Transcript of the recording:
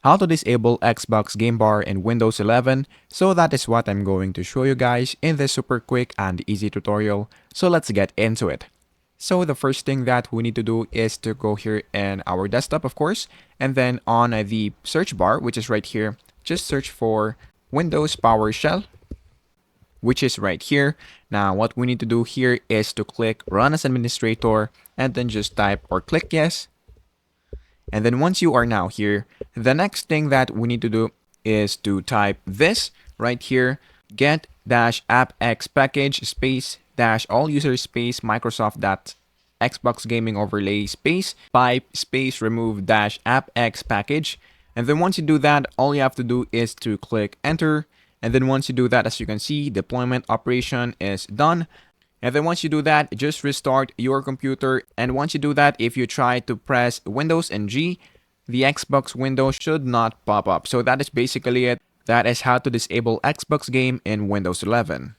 how to disable Xbox Game Bar in Windows 11. So that is what I'm going to show you guys in this super quick and easy tutorial. So let's get into it. So the first thing that we need to do is to go here in our desktop, of course, and then on the search bar, which is right here, just search for Windows PowerShell, which is right here. Now, what we need to do here is to click Run as Administrator, and then just type or click Yes. And then once you are now here, the next thing that we need to do is to type this right here, get-appx package space dash all user space Microsoft dot Xbox gaming overlay space pipe space remove dash appx package. And then once you do that, all you have to do is to click enter. And then once you do that, as you can see, deployment operation is done. And then once you do that, just restart your computer. And once you do that, if you try to press Windows and G, the Xbox window should not pop up. So that is basically it. That is how to disable Xbox game in Windows 11.